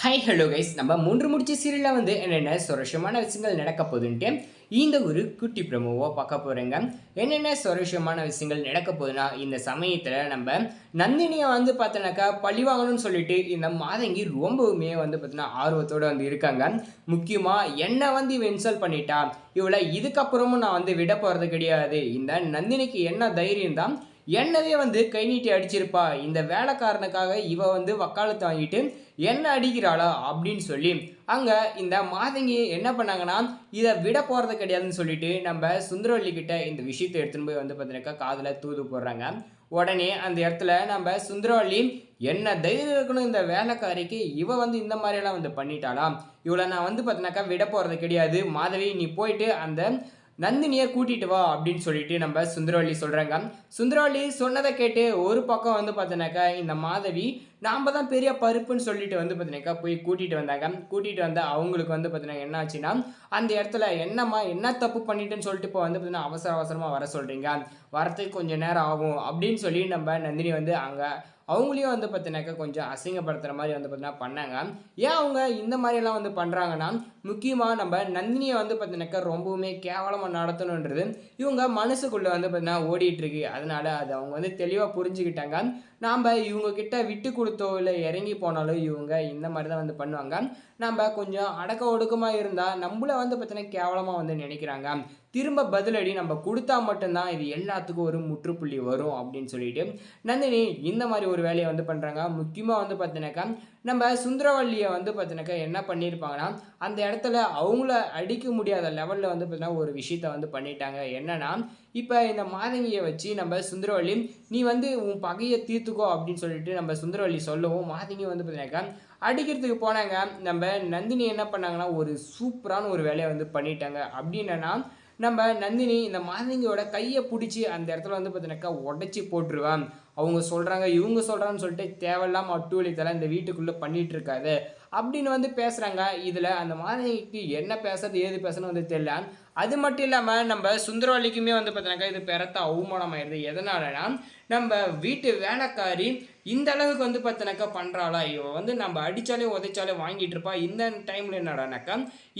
Hi hello guys நம்ம மூன்று முடிச்ச சீரியலில் என்னென்ன சுவாரஸ்யமான விஷயங்கள் நடக்க போகுதுன்ட்டு இந்த ஒரு குட்டி ப்ரோமோவாக பார்க்க போகிறேங்க. என்னென்ன சுவாரஸ்யமான விஷயங்கள் நடக்க போகுதுன்னா, இந்த சமயத்தில் நம்ம நந்தினியை பார்த்தோன்னாக்கா பழி வாங்கணும்னு சொல்லிட்டு இந்த மாதங்கி ரொம்பவுமே பார்த்தீங்கன்னா ஆர்வத்தோடு இருக்காங்க. முக்கியமாக என்னை இவ இன்சல்ட் பண்ணிட்டா, இவளை இதுக்கப்புறமும் நான் விட போகிறது கிடையாது, இந்த நந்தினிக்கு என்ன தைரியம் தான் என்னவே கை நீட்டி அடிச்சிருப்பா, இந்த வேலைக்காரனுக்காக இவ வக்காலத்து வாங்கிட்டு என்ன அடிக்கிறாளா அப்படின்னு சொல்லி அங்கே இந்த மாதங்கி என்ன பண்ணாங்கன்னா, இதை விட போகிறது கிடையாதுன்னு சொல்லிட்டு நம்ம சுந்தரவல்லி கிட்ட இந்த விஷயத்தை எடுத்துன்னு போய் பார்த்தீங்கன்னாக்கா காதில் தூது போடுறாங்க. உடனே அந்த இடத்துல நம்ம சுந்தரவல்லி என்ன தைரியம் இருக்கணும் இந்த வேலைக்காரிக்கு, இவ இந்த மாதிரியெல்லாம் பண்ணிட்டாளா, இவளை நான் பார்த்தீங்கன்னாக்கா விட போகிறது கிடையாது, மாதவி நீ போயிட்டு அந்த நந்தினியை கூட்டிட்டு வா அப்படின்னு சொல்லிட்டு நம்ம சுந்தரவல்லி சொல்கிறாங்க. சுந்தரவல்லி சொன்னதை கேட்டு ஒரு பக்கம் பார்த்தீங்கன்னாக்கா இந்த மாதவி நாம் தான் பெரிய பருப்புன்னு சொல்லிட்டு பார்த்தீங்கன்னாக்கா போய் கூட்டிகிட்டு வந்தாங்க. கூட்டிகிட்டு வந்தால் அவங்களுக்கு பார்த்தீங்கன்னா என்ன ஆச்சுன்னா, அந்த இடத்துல என்னம்மா என்ன தப்பு பண்ணிட்டுன்னு சொல்லிட்டு இப்போ பார்த்தீங்கன்னா அவசரமாக வர சொல்கிறீங்க, வரத்துக்கு கொஞ்சம் நேரம் ஆகும் அப்படின்னு சொல்லி நம்ம நந்தினி அங்கே அவங்களையும் பார்த்தீங்கன்னாக்கா கொஞ்சம் அசிங்கப்படுத்துகிற மாதிரி பார்த்தீங்கன்னா பண்ணாங்க. ஏன் அவங்க இந்த மாதிரியெல்லாம் பண்ணுறாங்கன்னா, முக்கியமாக நம்ம நந்தினியை பார்த்தீங்கன்னாக்கா ரொம்பவுமே கேவலமாக நடத்தணுன்றது இவங்க மனசுக்குள்ளே பார்த்தீங்கன்னா ஓடிட்டுருக்கு. அதனால் அது அவங்க தெளிவாக புரிஞ்சுக்கிட்டாங்க. நாம் இவங்க கிட்ட விட்டு கொடுத்தோ இல்லை இறங்கி போனாலும் இவங்க இந்த மாதிரி தான் பண்ணுவாங்க. நம்ம கொஞ்சம் அடக்க ஒடுக்கமாக இருந்தால் நம்மள பார்த்தீங்கன்னா கேவலமாக நினைக்கிறாங்க. திரும்ப பதிலடி நம்ம கொடுத்தா மட்டும்தான் இது எல்லாத்துக்கும் ஒரு முற்றுப்புள்ளி வரும் அப்படின்னு சொல்லிட்டு நந்தினி இந்த மாதிரி ஒரு வேலையை பண்ணுறாங்க. முக்கியமாக பார்த்தீங்கன்னாக்கா நம்ம சுந்தரவல்லியை பார்த்தீங்கன்னாக்கா என்ன பண்ணியிருப்பாங்கன்னா, அந்த இடத்துல அவங்கள அடிக்க முடியாத லெவலில் பார்த்தீங்கன்னா ஒரு விஷயத்த பண்ணிட்டாங்க. என்னன்னா, இப்போ இந்த மாதங்கியை வச்சு நம்ம சுந்தரவல்லி நீ உன் பகையை தீர்த்துக்கோ அப்படின்னு சொல்லிட்டு நம்ம சுந்தரவல்லி சொல்லவும் மாதங்கி பார்த்தீங்கன்னாக்கா அடிக்கிறதுக்கு போனாங்க. நம்ம நந்தினி என்ன பண்ணாங்கன்னா ஒரு சூப்பரான ஒரு வேலையை பண்ணிட்டாங்க. அப்படி என்னன்னா, நம்ம நந்தினி இந்த மாதங்கியோட கையை பிடிச்சி அந்த இடத்துல பார்த்தீங்கன்னாக்கா உடச்சி போட்டுருவான். அவங்க சொல்கிறாங்க இவங்க சொல்கிறான்னு சொல்லிட்டு தேவையில்லாமல் அட்டுவழித்தெல்லாம் இந்த வீட்டுக்குள்ளே பண்ணிகிட்டு இருக்காது அப்படின்னு பேசுகிறாங்க. இதில் அந்த மாதவிக்கு என்ன பேசுறது ஏது பேசணும் தெரியல. அது மட்டும் இல்லாமல் நம்ம சுந்தரவல்லிக்குமே பார்த்தீங்கன்னாக்கா இது பெருத்த அவமானம் ஆயிடுது. எதனாலனா, நம்ம வீட்டு வேலைக்காரி இந்த அளவுக்கு பார்த்தீங்கன்னாக்கா பண்ணுறாளா, இவ நம்ம அடித்தாலே உதைச்சாலே வாங்கிட்டு இருப்பா, இந்த டைமில் என்னடானாக்கா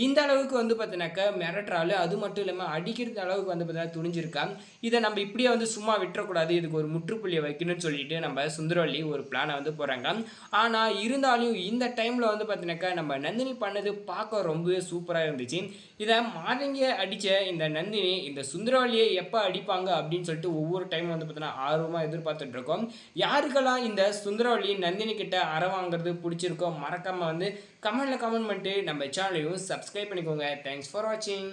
இந்த அளவுக்கு பார்த்தீங்கன்னாக்கா மிரட்டுறாள். அது மட்டும் இல்லாமல் அடிக்கிறது அளவுக்கு பார்த்தீங்கன்னா துணிஞ்சிருக்கா. இதை நம்ம இப்படியே சும்மா விட்டுறக்கூடாது, இதுக்கு ஒரு முற்றுப்புள்ளியை வைக்கணும்னு சொல்லிட்டு நம்ம சுந்தரவல்லி ஒரு பிளானை போகிறாங்க. ஆனால் இருந்தாலும் இந்த டைமில் பார்த்தீங்கன்னாக்கா நம்ம நந்தினி பண்ணது பார்க்க ரொம்பவே சூப்பராக இருந்துச்சு. இதை மாதங்கிய அடித்த இந்த நந்தினி இந்த சுந்தரவல்லியை எப்போ அடிப்பாங்க அப்படின்னு சொல்லிட்டு ஒவ்வொரு டைம் பார்த்தீங்கன்னா ஆர்வமாக எதிர்பார்த்துட்டு இருக்கோம். யாருக்கெல்லாம் இந்த சுந்தரவல்லி நந்தினி கிட்ட அற வாங்குறது பிடிச்சிருக்கோ மறக்காமல் கமெண்ட்டில் கமெண்ட் பண்ணிட்டு நம்ம சேனலையும் சப்ஸ்கிரைப் பண்ணிக்கோங்க. தேங்க்ஸ் ஃபார் வாட்சிங்.